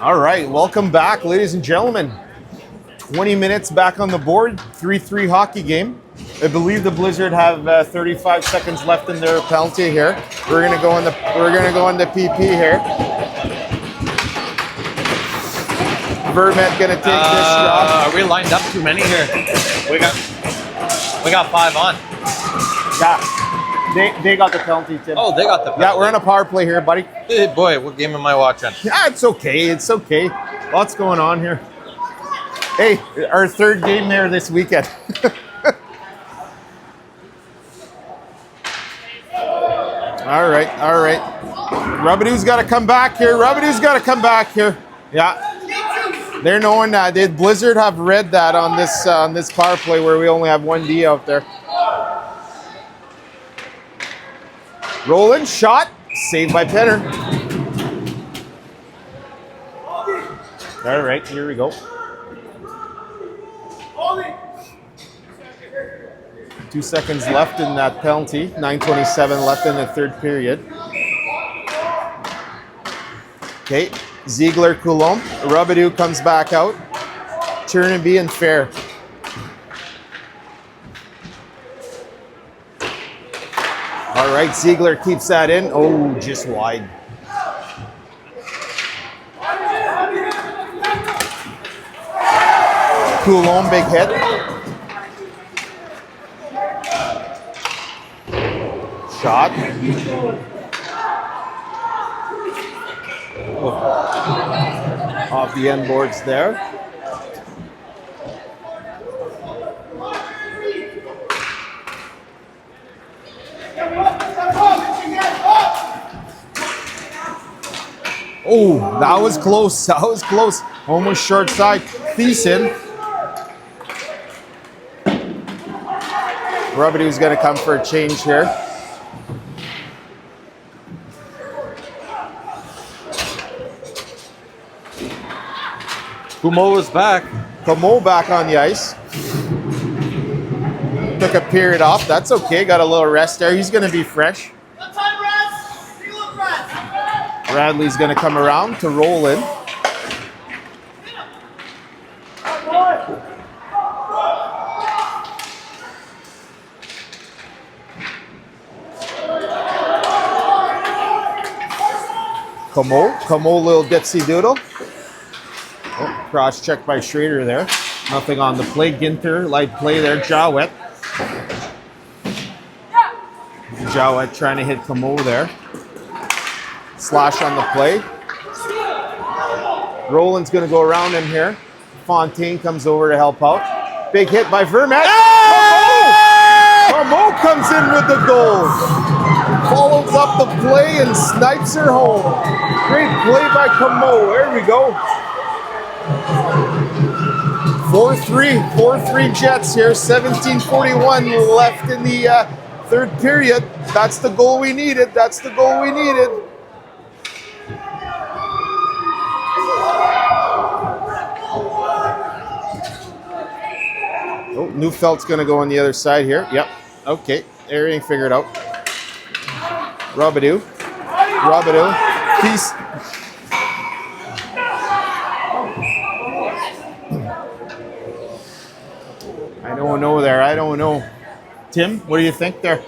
All right, welcome back, ladies and gentlemen. 20 minutes back on the board, 3-3 hockey game. I believe the Blizzard have 35 seconds left in their penalty here. We're gonna go into PP here. Vermet gonna take this shot. Are we lined up too many here? We got 5 on. Yeah, they got the penalty, Tim. Oh, they got the penalty. Yeah, we're on a power play here, buddy. Hey, boy, what game am I watching? Yeah, it's okay. It's okay. Lots going on here. Hey, our third game there this weekend. All right. Rubadoo's got to come back here. Yeah. They're knowing that. Did Blizzard have read that on this power play where we only have 1D out there? Rolling, shot, saved by Penner. All right, here we go. 2 seconds left in that penalty. 9:27 left in the third period. Okay, Ziegler, Coulomb. Rubadoo comes back out. Chernaby and Fair. All right, Ziegler keeps that in. Oh, just wide. Coulomb, big hit. Shot. Oh. Off the end boards there. Oh, that was close. Almost short side. Thiessen. Rubadoo's going to come for a change here. Kumo is back. Kumo back on the ice. Took a period off. That's okay. Got a little rest there. He's going to be fresh. Bradley's going to come around to roll in. Como, little dipsy doodle. Oh, cross check by Schrader there. Nothing on the play. Ginter, light play there. Jawet. Jawet trying to hit Como there. Slash on the play. Roland's going to go around him here. Fontaine comes over to help out. Big hit by Vermet. Como comes in with the goal. Follows up the play and snipes her home. Great play by Como. There we go. 4-3 Jets here. 17:41 left in the third period. That's the goal we needed. Oh, Neufeld's going to go on the other side here. Yep. Okay. Everything figured out. Rubadoo. Peace. I don't know. Tim, what do you think there?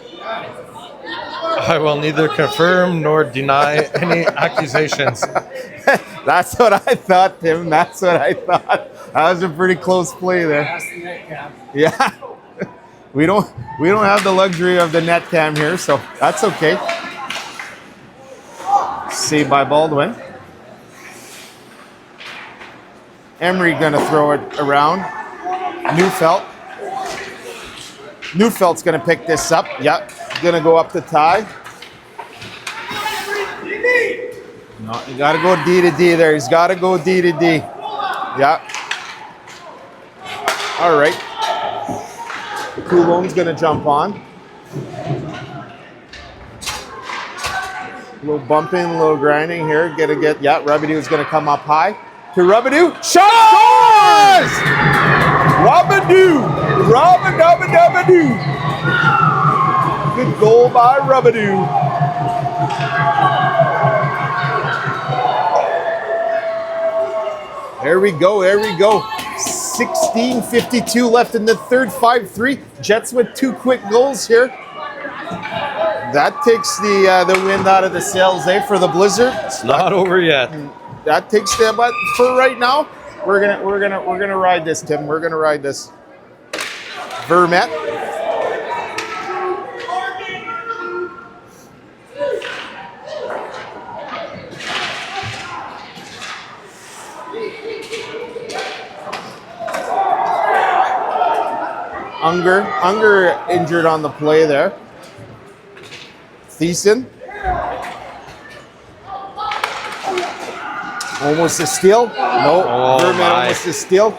I will neither confirm nor deny any accusations. That's what I thought, Tim. That's what I thought. That was a pretty close play there. Yeah. We don't have the luxury of the net cam here, so that's okay. Saved by Baldwin. Emery gonna throw it around. Neufeld's gonna pick this up. Yep. Gonna go up to tie. No, you gotta go D to D there. He's gotta go D to D. Yep. All right. Coulomb's gonna jump on. A little bumping, a little grinding here. Rubadoo's gonna come up high. To Rubadoo. Shot scores! Rubadoo! Good goal by Rubadoo. There we go. 16:52 left in the third, 5-3. Jets with 2 quick goals here. That takes the wind out of the sails, for the Blizzard. It's not over yet. That takes the, but for right now, we're gonna ride this, Tim. We're gonna ride this. Vermette. Unger injured on the play there. Thiessen. Almost a steal. No, Vermette almost a steal.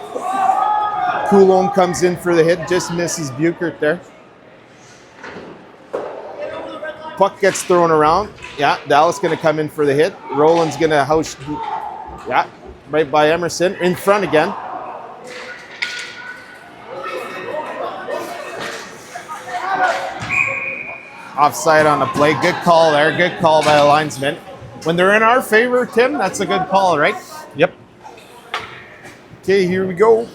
Coulomb comes in for the hit, just misses Buchert there. Puck gets thrown around. Yeah, Dallas going to come in for the hit. Roland's going to house. Yeah, right by Emerson. In front again. Offside on the play. Good call there. Good call by the linesman. When they're in our favor, Tim, that's a good call, right? Yep. Okay, here we go.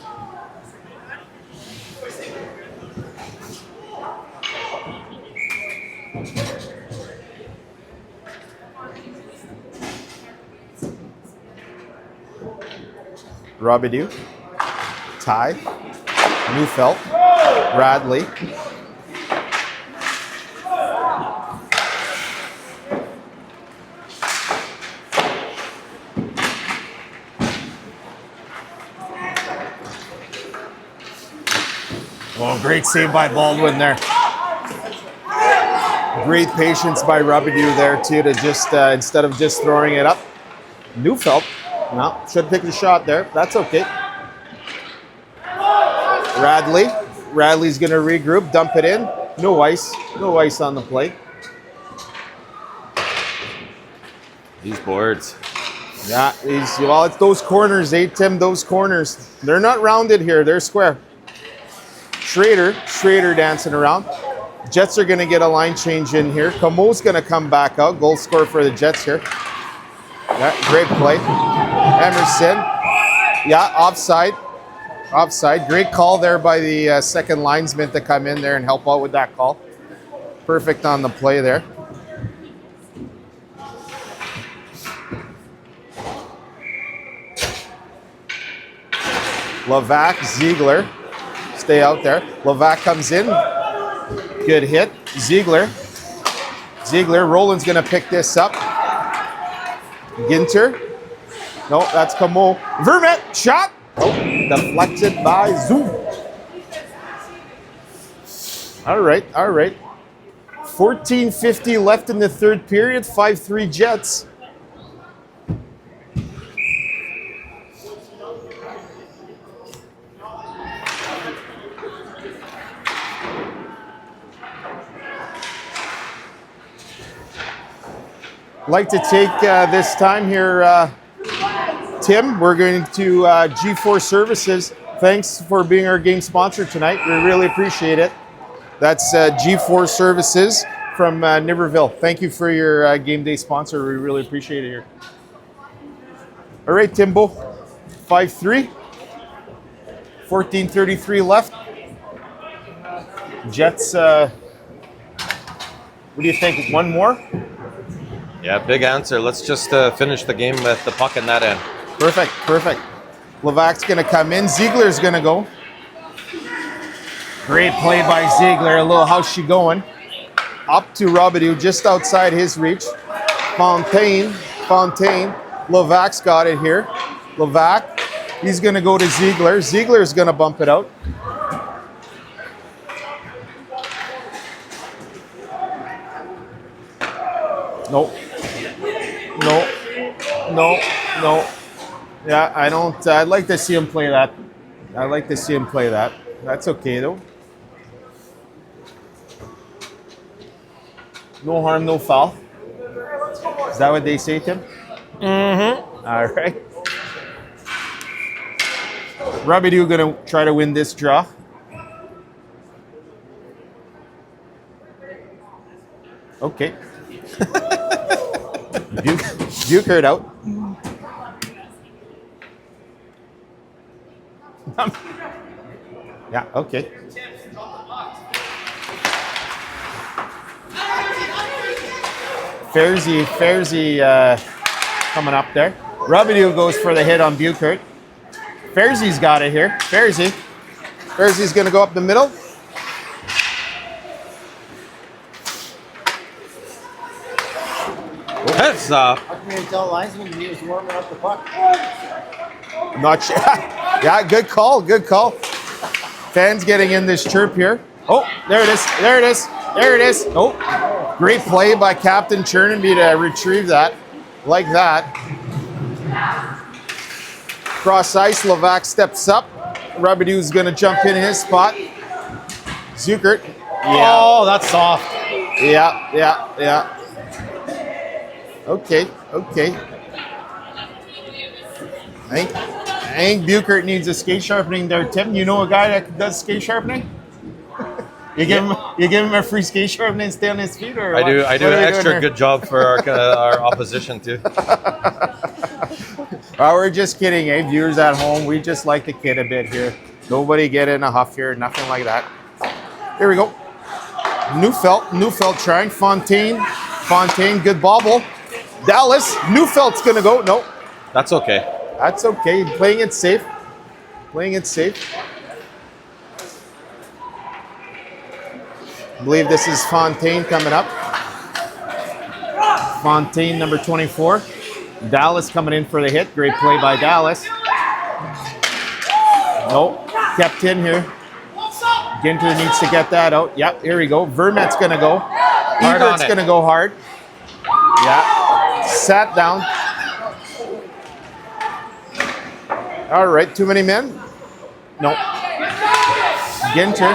Robidoux, Ty, Neufeld, Bradley. Oh, great save by Baldwin there. Great patience by Robidoux there too to just, instead of just throwing it up. Neufeld, no, should have taken a shot there. That's okay. Radley's going to regroup, dump it in. No ice on the play. These boards. Yeah, it's those corners, Tim, those corners. They're not rounded here, they're square. Schrader dancing around. Jets are going to get a line change in here. Comeau's going to come back out. Goal scorer for the Jets here. Yeah, great play. Emerson. Yeah, offside. Great call there by the second linesman to come in there and help out with that call. Perfect on the play there. Levac, Ziegler. Stay out there. Levac comes in. Good hit. Ziegler, Roland's going to pick this up. Ginter. No, that's Comeau. Vermette, shot. Oh, deflected by Zoom. All right. 14:50 left in the third period. 5-3 Jets. Like to take this time here, Tim. We're going to G4 Services. Thanks for being our game sponsor tonight. We really appreciate it. That's G4 Services from Niverville. Thank you for your game day sponsor. We really appreciate it here. All right, Timbo. 5-3. 14:33 left. Jets, what do you think? One more? Yeah, big answer. Let's just finish the game with the puck in that end. Perfect. Levac's going to come in. Ziegler's going to go. Great play by Ziegler. A little how's she going? Up to Robidoux, just outside his reach. Fontaine. Levac's got it here. Levac, he's going to go to Ziegler. Ziegler's going to bump it out. Nope. No. Yeah, I don't. I'd like to see him play that. That's okay, though. No harm, no foul. Is that what they say, Tim? Mm-hmm. All right. Robidoux going to try to win this draw. Okay. Buchert out. Yeah, okay. Fairzy coming up there. Robidoux goes for the hit on Buchert. Fairzy's got it here. Fairzy's going to go up the middle. Heads up. How come you didn't tell linesman he was warming up the puck? I'm not sure. Yeah, good call. Good call. Fans getting in this chirp here. Oh, there it is. There it is. There it is. Oh, great play by Captain Cherneby to retrieve that. Like that. Cross ice. Levac steps up. Robidoux's going to jump in his spot. Zuckert. Yeah. Oh, that's soft. Yeah. Okay. I think Buchert needs a skate sharpening there, Tim. You know a guy that does skate sharpening? You give him a free skate sharpening and stay on his feet, or I what? do What an are you extra doing good job for our opposition too. Oh, we're just kidding, eh? Viewers at home, we just like to kid a bit here. Nobody get in a huff here, nothing like that. Here we go. Neufeld trying. Fontaine, good bobble. Dallas, Neufeld's gonna go. No, That's okay. that's okay. Playing it safe. I believe this is Fontaine coming up. Fontaine, number 24. Dallas coming in for the hit. Great play by Dallas. Nope, kept in here. Ginter needs to get that out. Yep, here we go. Vermette's going to go. Hard on Ebert's it. going to go hard. Yeah, sat down. All right, too many men? No. Ginter.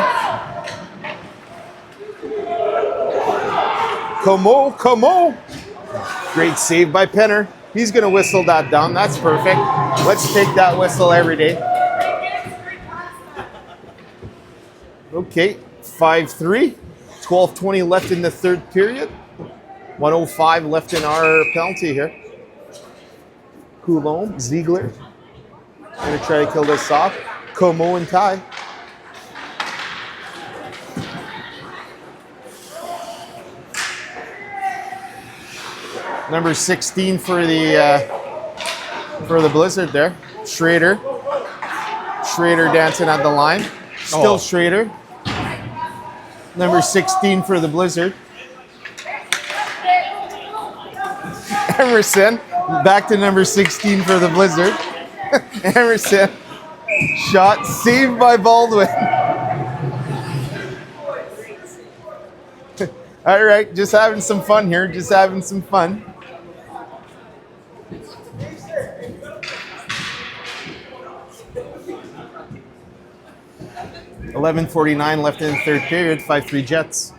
Como. Great save by Penner. He's going to whistle that down. That's perfect. Let's take that whistle every day. Okay, 5-3. 12:20 left in the third period. 1:05 left in our penalty here. Coulomb, Ziegler. Going to try to kill this off. Como and Ty. Number 16 for the Blizzard there. Schrader dancing at the line. Still Schrader. Number 16 for the Blizzard. Emerson, back to number 16 for the Blizzard. Emerson, shot saved by Baldwin. All right, just having some fun here, 11:49 left in the third period, 5-3 Jets.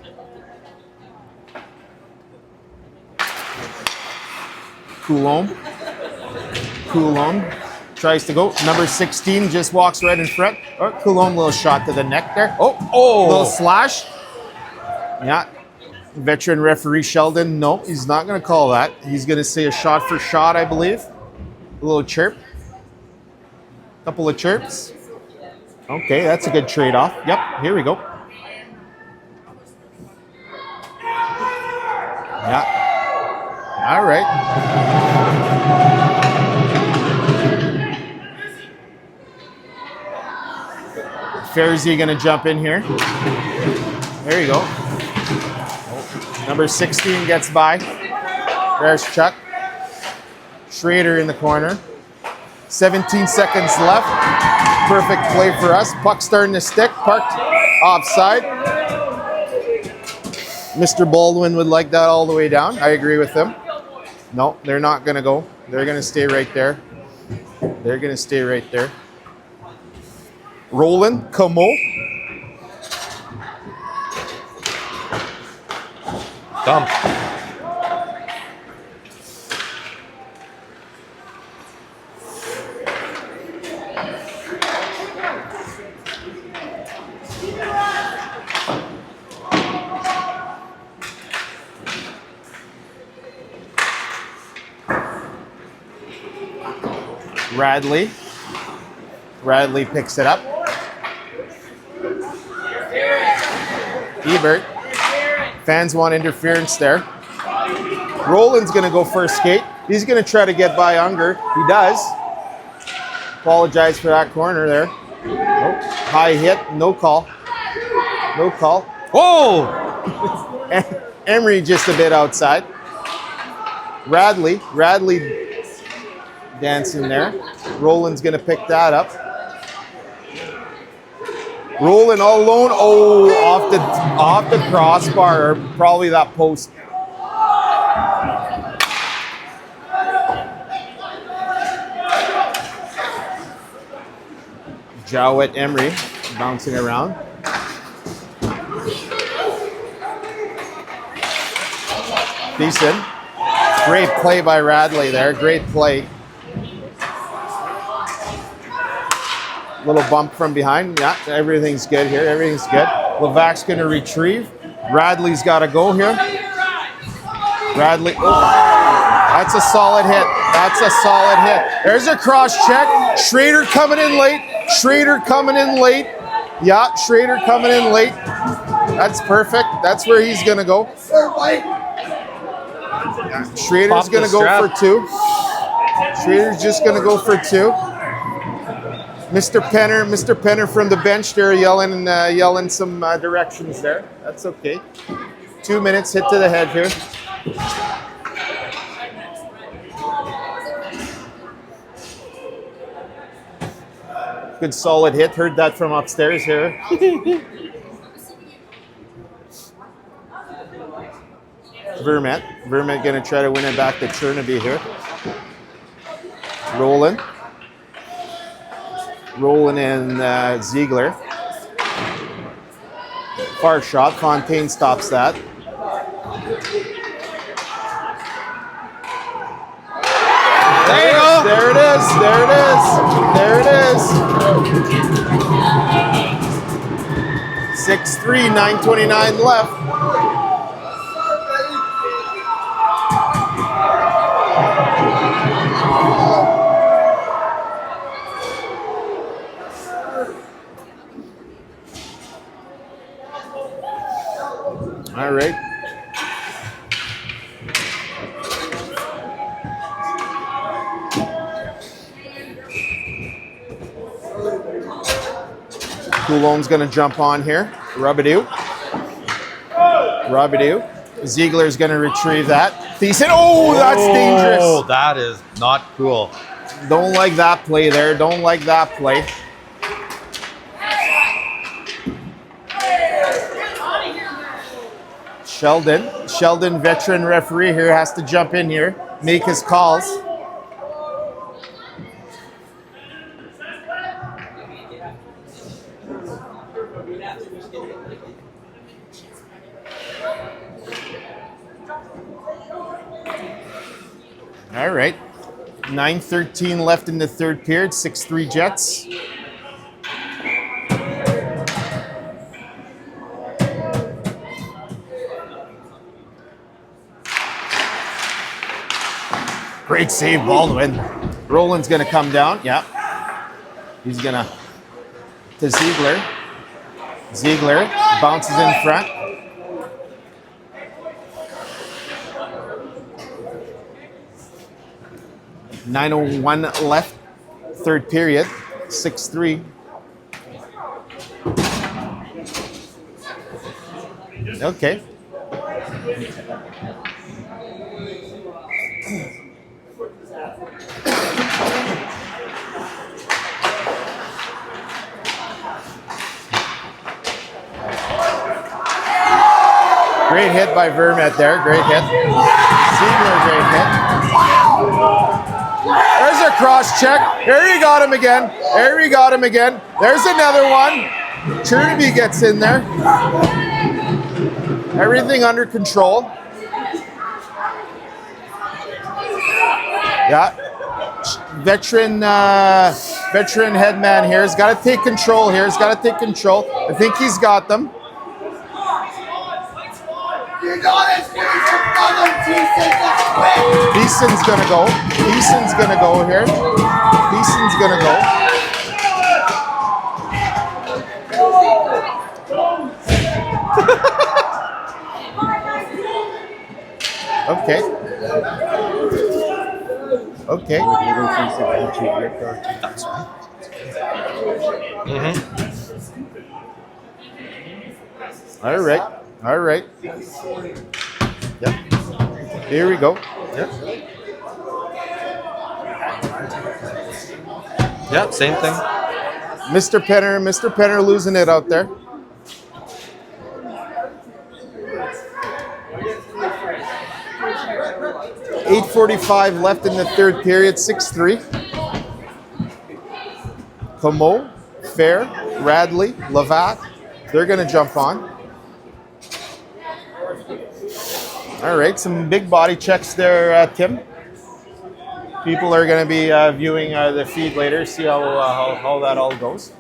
Coulomb tries to go. Number 16 just walks right in front. Oh, Coulomb, little shot to the neck there. Oh, little slash. Yeah. Veteran referee Sheldon, no, he's not going to call that. He's going to say a shot for shot, I believe. A little chirp. Couple of chirps. Okay, that's a good trade-off. Yep, here we go. Yeah. All right. Fairzy going to jump in here. There you go. Number 16 gets by. There's Chuck. Schrader in the corner. 17 seconds left. Perfect play for us. Puck starting to stick. Parked offside. Mr. Baldwin would like that all the way down. I agree with him. No, they're not going to go. They're going to stay right there. Roland, Como. Dump. Radley picks it up. Ebert. Fans want interference there. Roland's going to go for a skate. He's going to try to get by Unger. He does. Apologize for that corner there. Nope. High hit. No call. No call. Oh! Emery just a bit outside. Radley dancing there. Roland's going to pick that up. Roland all alone. Oh, off the crossbar, or probably that post. Dec.8 Emery bouncing around. Decent. Great play by Radley there. Great play. Little bump from behind. Yeah, everything's good here. Everything's good. Levac's going to retrieve. Radley's got to go here. Radley. Oh, that's a solid hit. That's a solid hit. There's a cross check. Schrader coming in late. Schrader coming in late. Yeah, Schrader coming in late. That's perfect. That's where he's going to go. Schrader's going to go for two. Schrader's just going to go for two. Mr. Penner from the bench there yelling some directions there. That's okay. 2 minutes, hit to the head here. Good solid hit. Heard that from upstairs here. Vermette going to try to win it back to Chernaby here. Roland and Ziegler. Far shot. Fontaine stops that. There you go. There it is. There it is. 6-3, 9:29 left. All right. Coulon's going to jump on here. Robidoux. Ziegler's going to retrieve that. Thiessen. Oh, that's dangerous. Oh, that is not cool. Don't like that play there. Don't like that play. Sheldon, veteran referee here, has to jump in here, make his calls. All right, 9:13 left in the third period, 6-3 Jets. Great save, Baldwin. Roland's going to come down. Yeah. He's going to Ziegler. Ziegler bounces in front. .901 left, third period, 6-3. Okay. Great hit by Vermette there. Great hit. Ziegler, great hit. There's a cross check. There you got him again. There's another one. Chernaby gets in there. Everything under control. Yeah. Veteran headman here has got to take control here. I think he's got them. Beeson's gonna go here. Okay. Okay. All right. All right. Yep. Here we go. Yeah. Yeah, same thing. Mr. Penner losing it out there. .845 left in the third period, 6-3. Como, Fair, Radley, Levac, they're going to jump on. All right, some big body checks there, Tim. People are going to be viewing the feed later, see how that all goes.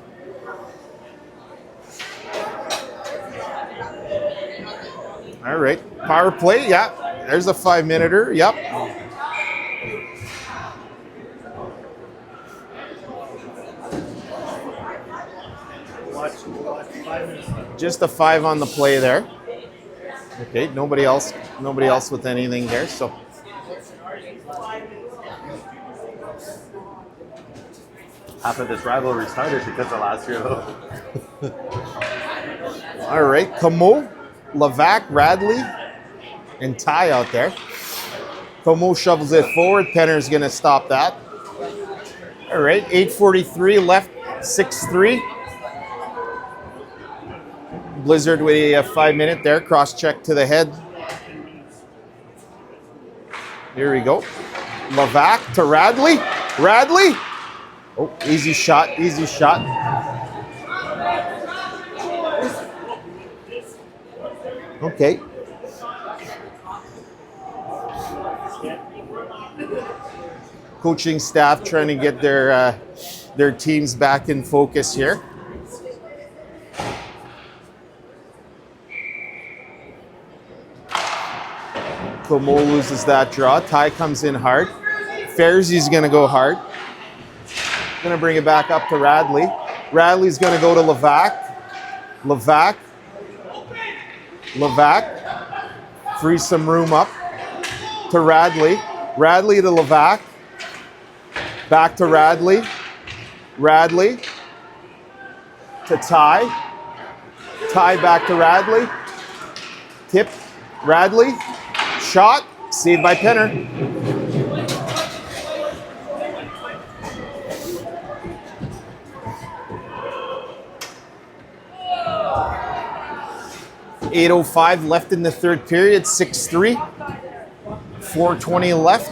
All right, power play, yeah. There's a 5-minute-er, yep. Just a 5 on the play there. Okay, nobody else with anything there, so. Half of this rivalry started because of last year, though. All right, Como, Levac, Radley, and Ty out there. Como shovels it forward. Penner's going to stop that. All right, 8:43 left, 6-3. Blizzard with a 5-minute there. Cross check to the head. Here we go. Levac to Radley. Radley. Oh, easy shot, easy shot. Okay. Coaching staff trying to get their teams back in focus here. Como loses that draw. Ty comes in hard. Fairsy's going to go hard. Going to bring it back up to Radley. Radley's going to go to Levac. Levac. Frees some room up to Radley. Radley to Levac. Back to Radley. Radley to Ty. Ty back to Radley. Tip. Radley. Shot. Saved by Penner. .805 left in the third period, 6-3. 4:20 left.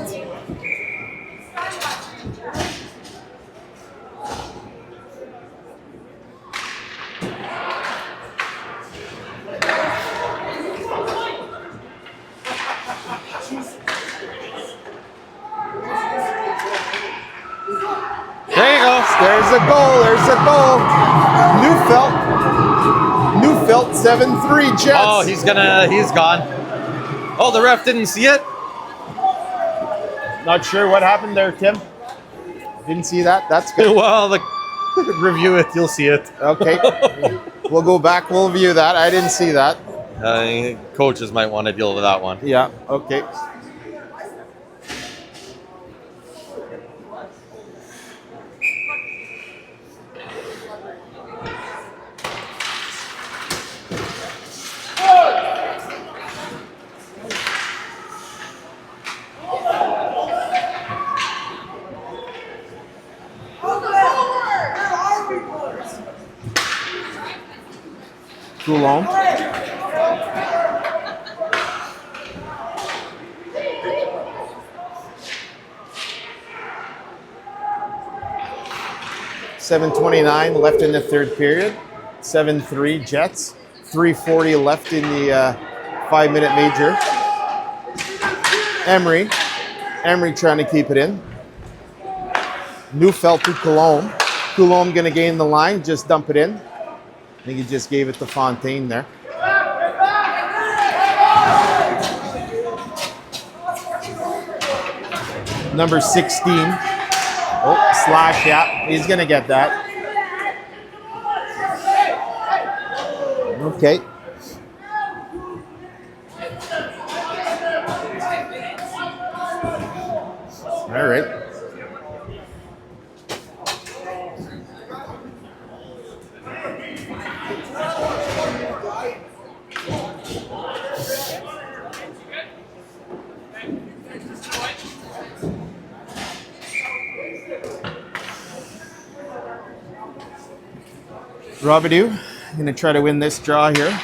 There you go. There's a goal. There's a goal. Newfelt 7-3 Jets. Oh, he's gone. Oh, the ref didn't see it? Not sure what happened there, Tim. Didn't see that. That's good. Well, review it, you'll see it. Okay. We'll go back. We'll view that. I didn't see that. Coaches might want to deal with that one. Yeah. Okay. Coulomb. .729 left in the third period. 7-3 Jets. 3:40 left in the 5-minute major. Emery trying to keep it in. Newfelt to Coulomb. Coulomb going to gain the line, just dump it in. I think he just gave it to Fontaine there. Number 16. Oh, slash, yeah. He's going to get that. Okay. All right. Robidoux going to try to win this draw here.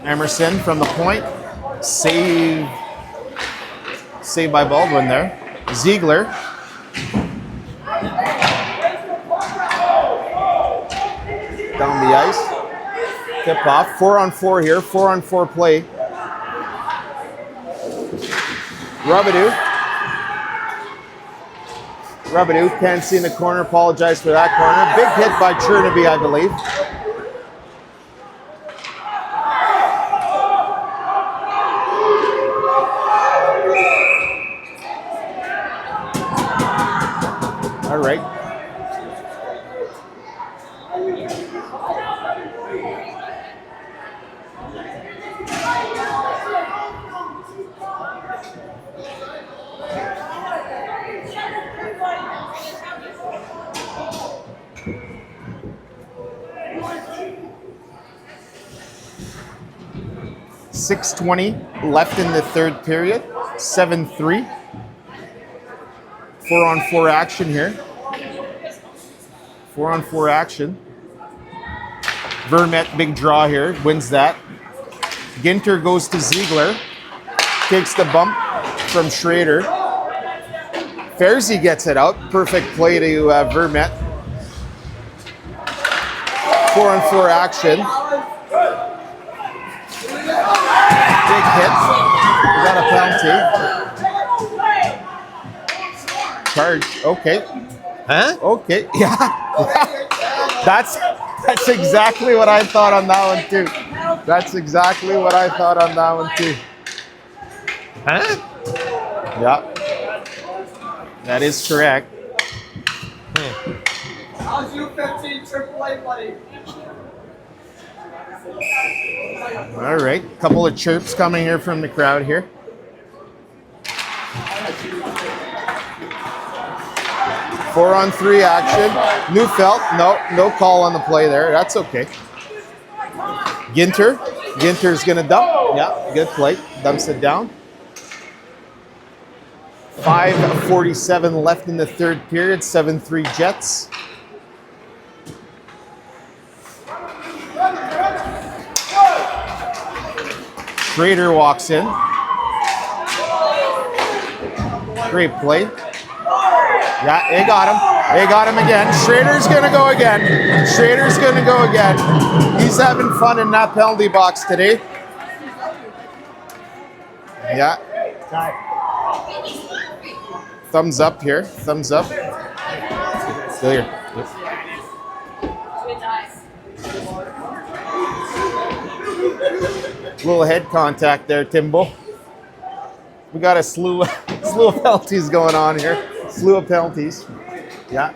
Emerson from the point. Save by Baldwin there. Ziegler. Down the ice. Tip off. 4-on-4 here. 4-on-4 play. Robidoux can't see in the corner. Apologize for that corner. Big hit by Chernaby, I believe. All right. .620 left in the third period. 7-3. 4-on-4 action here. 4-on-4 action. Vermette, big draw here, wins that. Ginter goes to Ziegler. Takes the bump from Schrader. Fairzy gets it out. Perfect play to Vermette. 4-on-4 action. Big hit. We got a penalty. Charge. Okay. Huh? Okay. Yeah. That's exactly what I thought on that one too. That's exactly what I thought on that one too. Huh? Yeah. That is correct. How's you 15 AAA, buddy? All right. Couple of chirps coming here from the crowd here. Four-on-3 action. Neufeld. No call on the play there. That's okay. Ginter's gonna dump. Yeah, good play. Dumps it down. 5:47 left in the third period. 7-3 Jets. Schrader walks in. Great play. Yeah, they got him. They got him again. Schrader's gonna go again. Schrader's gonna go again. He's having fun in that penalty box today. Yeah. Thumbs up here. Thumbs up. Still here. Little head contact there, Timbo. We got a slew of penalties going on here. Slew of penalties. Yeah.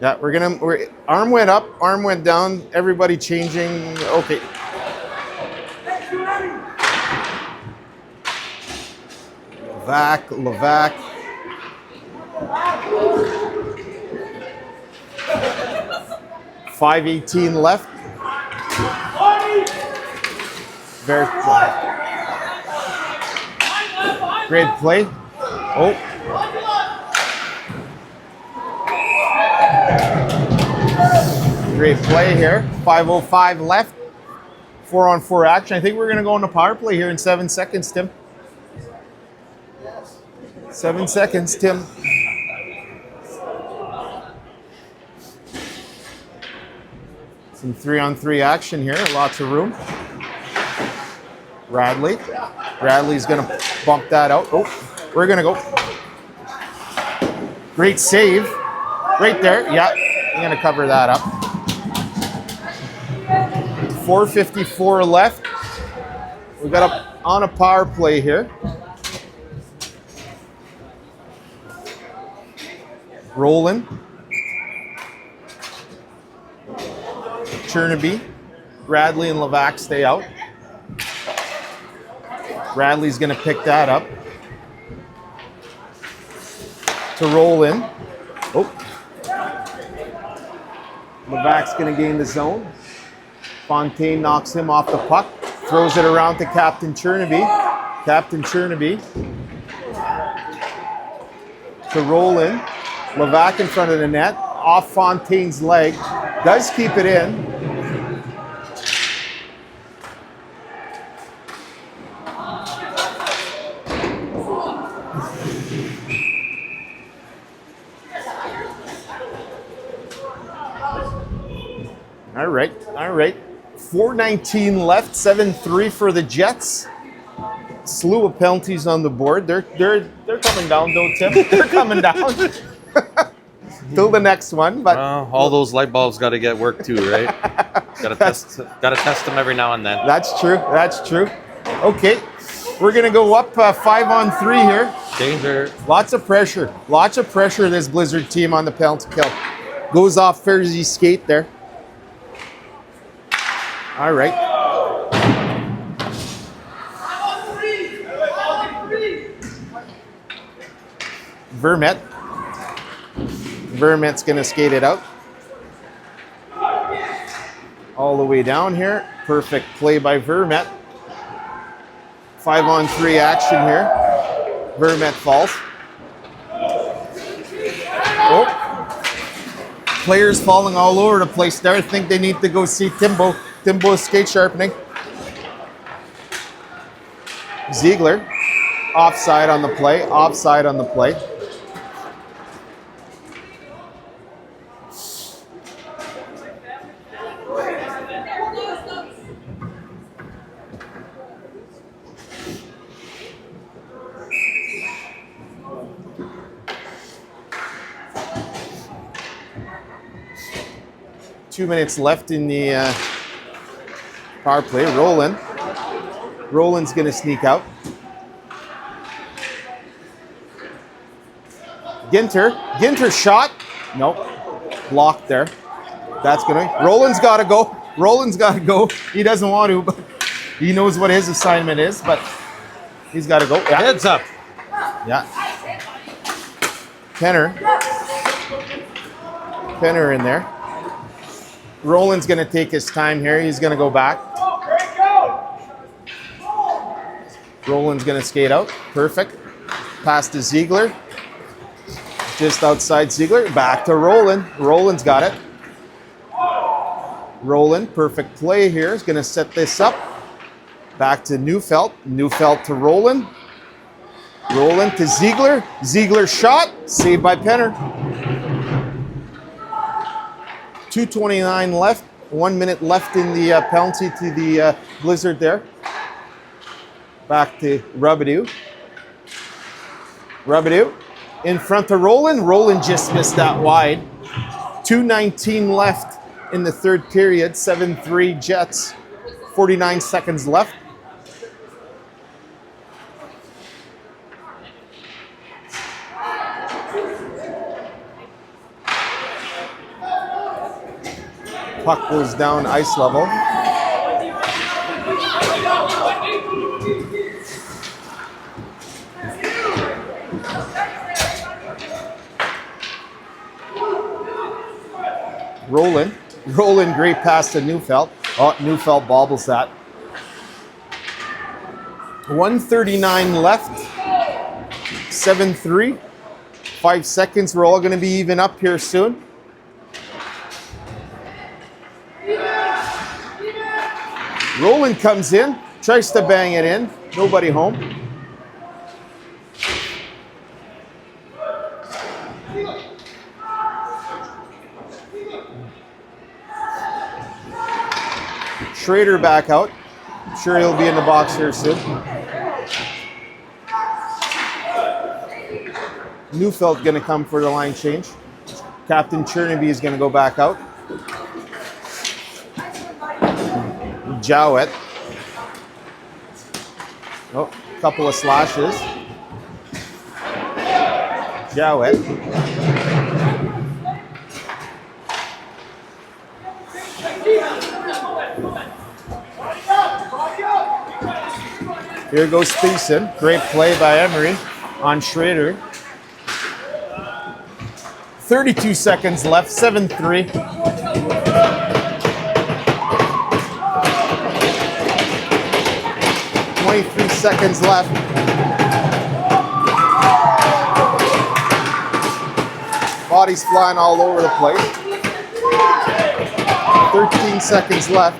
Yeah, arm went up, arm went down, everybody changing. Okay. Levac. 5:18 left. Very great play. Oh. Great play here. 5:05 left. 4-on-4 action. I think we're going to go on the power play here in 7 seconds, Tim. 7 seconds, Tim. Some 3-on-3 action here. Lots of room. Radley's going to bump that out. Oh, we're going to go. Great save. Right there. Yeah, I'm going to cover that up. 4:54 left. We got on a power play here. Rolling. Chernaby, Bradley, and Levac stay out. Bradley's going to pick that up. To roll in. Oh. Levac's going to gain the zone. Fontaine knocks him off the puck. Throws it around to Captain Chernaby. Captain Chernaby. To roll in. Levac in front of the net. Off Fontaine's leg. Does keep it in. All right. 4:19 left, 7-3 for the Jets. Slew of penalties on the board. They're coming down though, Tim. They're coming down. Till the next one, but all those light bulbs got to get worked too, right? Got to test them every now and then. That's true. Okay, we're gonna go up 5-on-3 here. Danger. Lots of pressure. This Blizzard team on the penalty kill. Goes off Fersey's skate there. All right. Vermet's going to skate it out. All the way down here. Perfect play by Vermet. 5-on-3 action here. Vermet falls. Oh. Players falling all over the place there. I think they need to go see Timbo. Timbo's skate sharpening. Ziegler. Offside on the play. 2 minutes left in the power play. Roland's going to sneak out. Ginter shot. Nope. Blocked there. That's going to... Roland's got to go. He doesn't want to, but he knows what his assignment is, but he's got to go. Yeah. Heads up. Yeah. Penner in there. Roland's going to take his time here. He's going to go back. Roland's going to skate out. Perfect. Pass to Ziegler. Just outside Ziegler. Back to Roland. Roland's got it. Roland, perfect play here. Is going to set this up. Back to Neufeld. Neufeld to Roland. Roland to Ziegler. Ziegler shot. Saved by Penner. 2:29 left. 1 minute left in the penalty to the Blizzard there. Back to Robidoux. Robidoux in front of Roland. Roland just missed that wide. 2:19 left in the third period. 7-3 Jets. 49 seconds left. Puck goes down ice level. Roland, great pass to Neufeld. Oh, Neufeld bobbles that. 1:39 left. 7-3. 5 seconds. We're all going to be even up here soon. Roland comes in, tries to bang it in. Nobody home. Schrader back out. I'm sure he'll be in the box here soon. Neufeld going to come for the line change. Captain Chernaby is going to go back out. Jowett. Oh, a couple of slashes. Jowett. Here goes Thiessen. Great play by Emery on Schrader. 32 seconds left, 7-3. Seconds left. Bodies flying all over the place. 13 seconds left.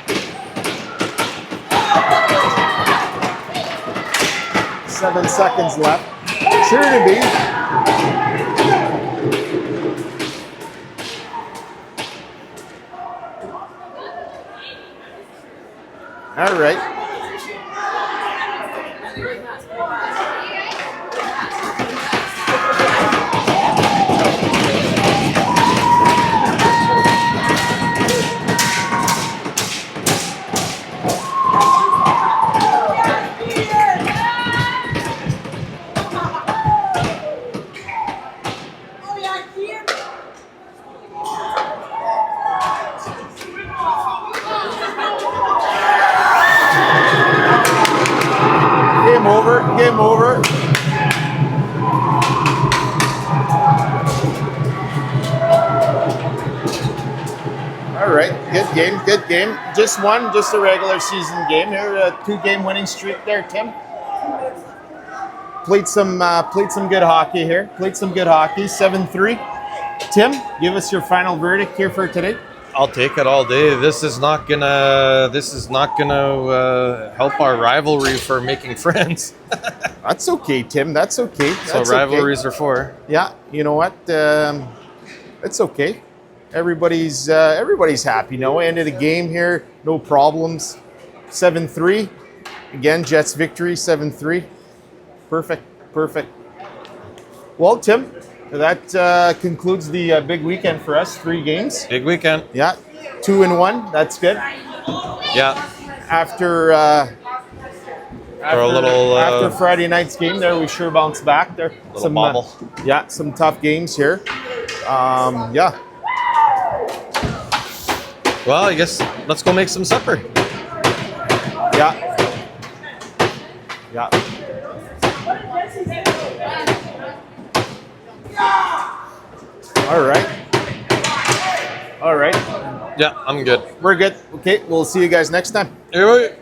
7 seconds left. Cherneby. All right. Game over. All right, good game. Just a regular season game here. A 2-game winning streak there, Tim. Played some good hockey here. 7-3. Tim, give us your final verdict here for today. I'll take it all day. This is not gonna help our rivalry for making friends. That's okay, Tim. That's okay. That's what rivalries are for. Yeah, you know what? It's okay. Everybody's happy. No end of the game here. No problems. 7-3. Again, Jets victory. 7-3. Perfect. Well, Tim, that concludes the big weekend for us. 3 games. Big weekend. Yeah, 2-1. That's good. Yeah. After Friday night's game, there we sure bounced back. There some bobble. Some tough games here. Yeah. Well, I guess let's go make some supper. Yeah. All right. Yeah, I'm good. We're good. Okay, we'll see you guys next time. Hey, wait.